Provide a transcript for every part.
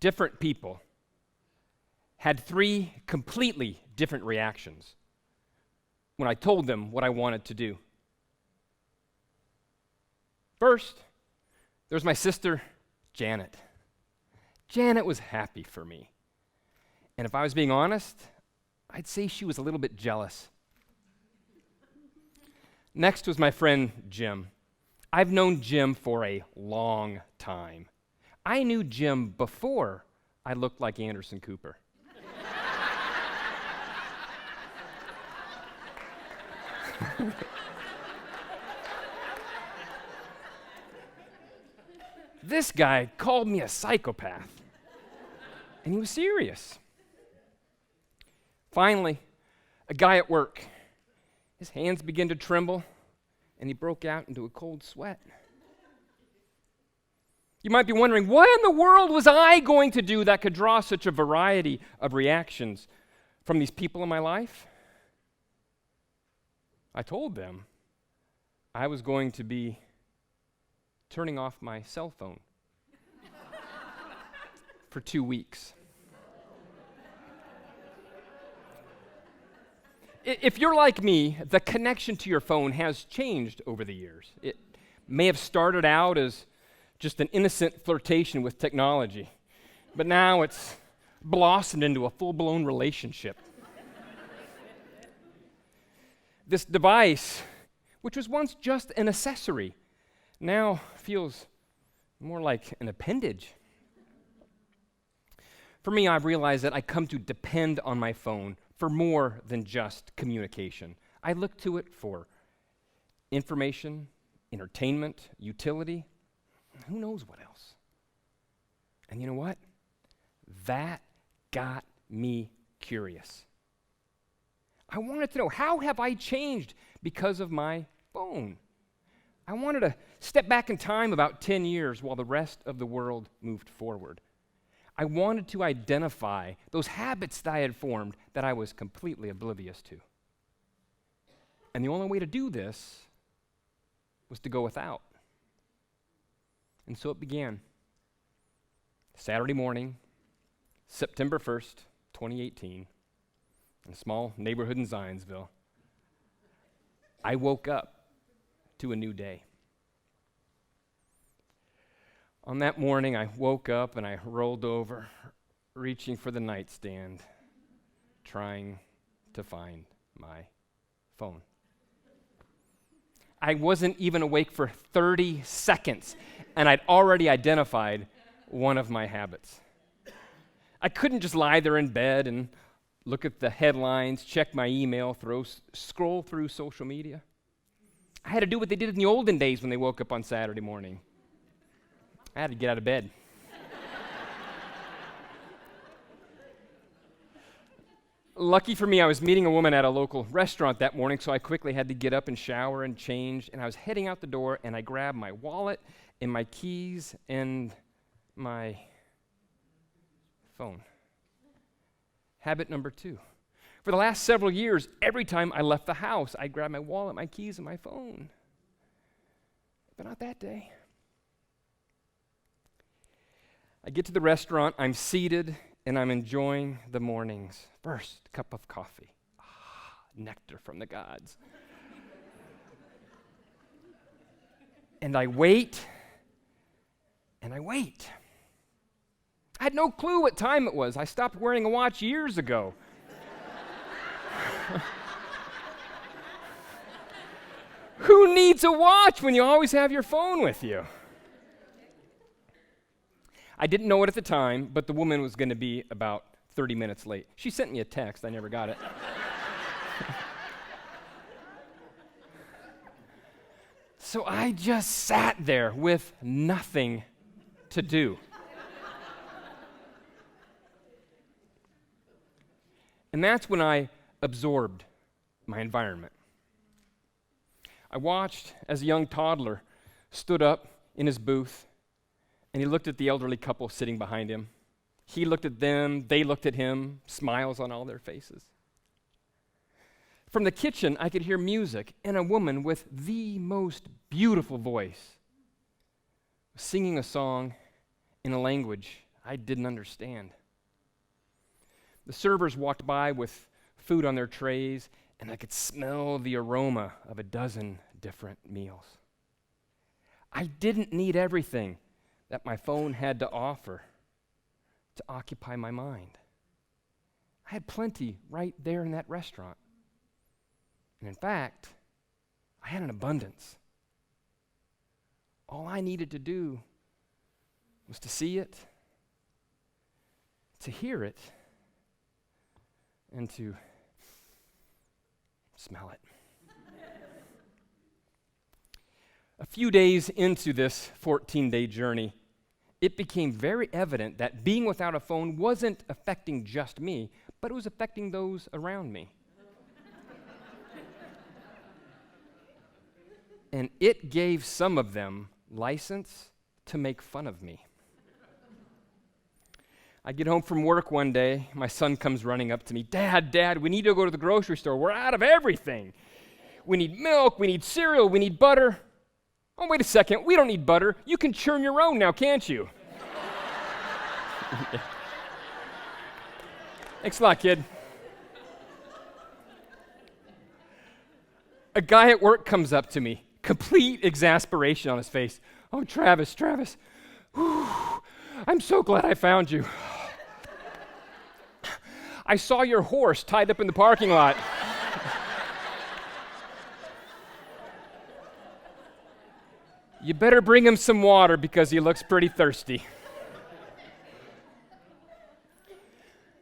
different people had 3 completely different reactions when I told them what I wanted to do. First, there was my sister, Janet. Janet was happy for me. And if I was being honest, I'd say she was a little bit jealous. Next was my friend, Jim. I've known Jim for a long time. I knew Jim before I looked like Anderson Cooper. This guy called me a psychopath, and he was serious. Finally, a guy at work, his hands began to tremble, and he broke out into a cold sweat. You might be wondering, what in the world was I going to do that could draw such a variety of reactions from these people in my life? I told them I was going to be turning off my cell phone for 2 weeks. If you're like me, the connection to your phone has changed over the years. It may have started out as just an innocent flirtation with technology, but now it's blossomed into a full-blown relationship. This device, which was once just an accessory, now feels more like an appendage. For me, I've realized that I come to depend on my phone for more than just communication. I look to it for information, entertainment, utility, who knows what else. And you know what? That got me curious. I wanted to know, how have I changed because of my phone? I wanted to step back in time about 10 years while the rest of the world moved forward. I wanted to identify those habits that I had formed that I was completely oblivious to. And the only way to do this was to go without. And so it began. Saturday morning, September 1st, 2018, in a small neighborhood in Zionsville, I woke up to a new day. On that morning, I woke up and I rolled over, reaching for the nightstand, trying to find my phone. I wasn't even awake for 30 seconds, and I'd already identified one of my habits. I couldn't just lie there in bed and look at the headlines, check my email, scroll through social media. I had to do what they did in the olden days when they woke up on Saturday morning. I had to get out of bed. Lucky for me, I was meeting a woman at a local restaurant that morning, so I quickly had to get up and shower and change, and I was heading out the door, and I grabbed my wallet and my keys and my phone. Habit number 2. For the last several years, every time I left the house, I'd grab my wallet, my keys, and my phone. But not that day. I get to the restaurant, I'm seated, and I'm enjoying the morning's first cup of coffee. Nectar from the gods. And I wait, and I wait. I had no clue what time it was. I stopped wearing a watch years ago. Who needs a watch when you always have your phone with you? I didn't know it at the time, but the woman was going to be about 30 minutes late. She sent me a text. I never got it. So I just sat there with nothing to do. And that's when I absorbed my environment. I watched as a young toddler stood up in his booth, and he looked at the elderly couple sitting behind him. He looked at them, they looked at him, smiles on all their faces. From the kitchen, I could hear music, and a woman with the most beautiful voice singing a song in a language I didn't understand. The servers walked by with food on their trays, and I could smell the aroma of a dozen different meals. I didn't need everything that my phone had to offer to occupy my mind. I had plenty right there in that restaurant. And in fact, I had an abundance. All I needed to do was to see it, to hear it, and to smell it. A few days into this 14-day journey, it became very evident that being without a phone wasn't affecting just me, but it was affecting those around me. And it gave some of them license to make fun of me. I get home from work one day, my son comes running up to me, Dad, we need to go to the grocery store. We're out of everything. We need milk, we need cereal, we need butter. Oh, wait a second, we don't need butter. You can churn your own now, can't you? Thanks a lot, kid. A guy at work comes up to me, complete exasperation on his face. Oh, Travis, whew, I'm so glad I found you. I saw your horse tied up in the parking lot. You better bring him some water because he looks pretty thirsty.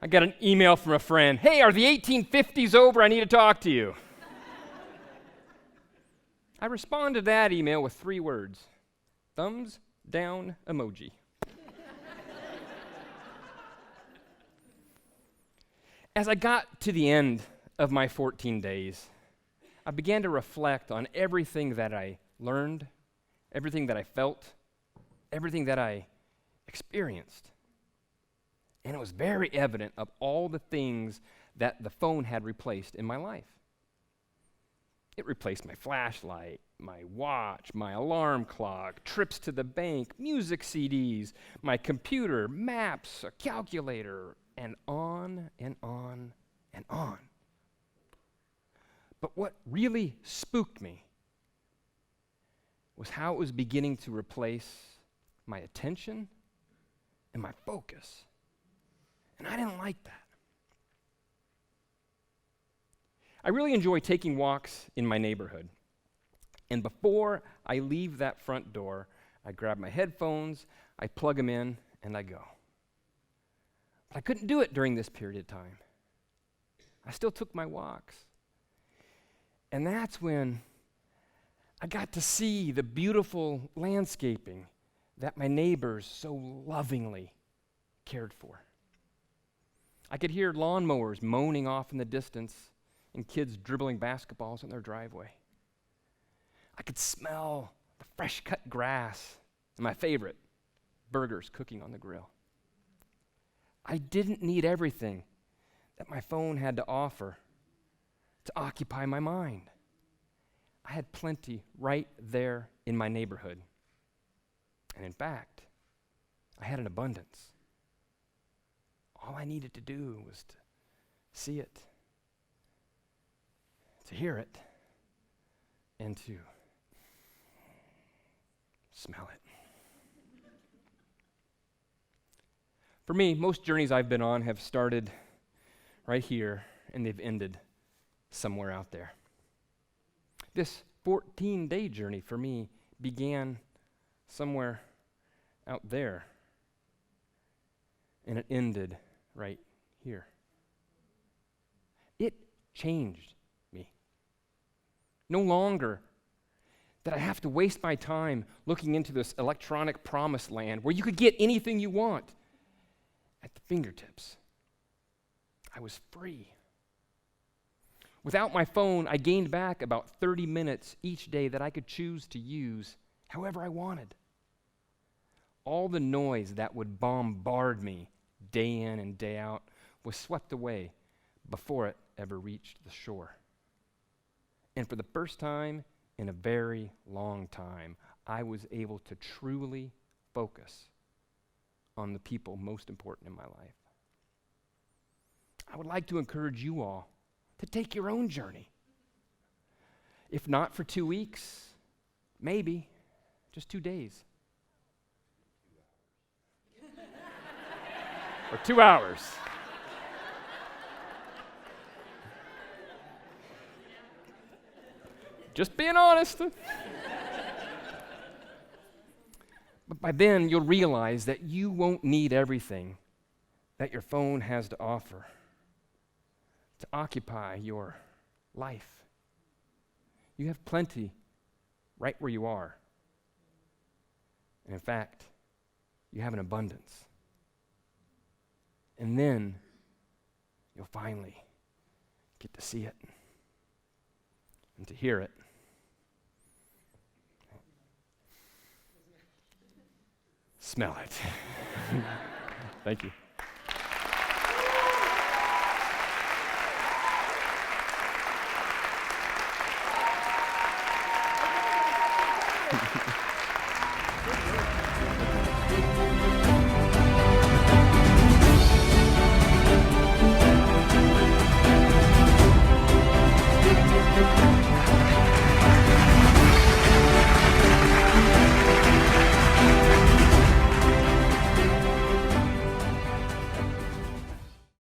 I got an email from a friend. Hey, are the 1850s over? I need to talk to you. I responded to that email with 3 words. Thumbs down emoji. As I got to the end of my 14 days, I began to reflect on everything that I learned, everything that I felt, everything that I experienced. And it was very evident of all the things that the phone had replaced in my life. It replaced my flashlight, my watch, my alarm clock, trips to the bank, music CDs, my computer, maps, a calculator, and on and on and on. But what really spooked me was how it was beginning to replace my attention and my focus. And I didn't like that. I really enjoy taking walks in my neighborhood. And before I leave that front door, I grab my headphones, I plug them in, and I go. But I couldn't do it during this period of time. I still took my walks. And that's when I got to see the beautiful landscaping that my neighbors so lovingly cared for. I could hear lawnmowers moaning off in the distance and kids dribbling basketballs in their driveway. I could smell the fresh cut grass and my favorite, burgers cooking on the grill. I didn't need everything that my phone had to offer to occupy my mind. I had plenty right there in my neighborhood. And in fact, I had an abundance. All I needed to do was to see it, to hear it, and to smell it. For me, most journeys I've been on have started right here, and they've ended somewhere out there. This 14-day journey for me began somewhere out there, and it ended right here. It changed me. No longer did I have to waste my time looking into this electronic promised land where you could get anything you want at the fingertips. I was free. Without my phone, I gained back about 30 minutes each day that I could choose to use however I wanted. All the noise that would bombard me day in and day out was swept away before it ever reached the shore. And for the first time in a very long time, I was able to truly focus on the people most important in my life. I would like to encourage you all to take your own journey. If not for 2 weeks, maybe just 2 days. Or 2 hours. Just being honest. But by then, you'll realize that you won't need everything that your phone has to offer to occupy your life. You have plenty right where you are. And in fact, you have an abundance. And then you'll finally get to see it and to hear it. Smell it. Thank you.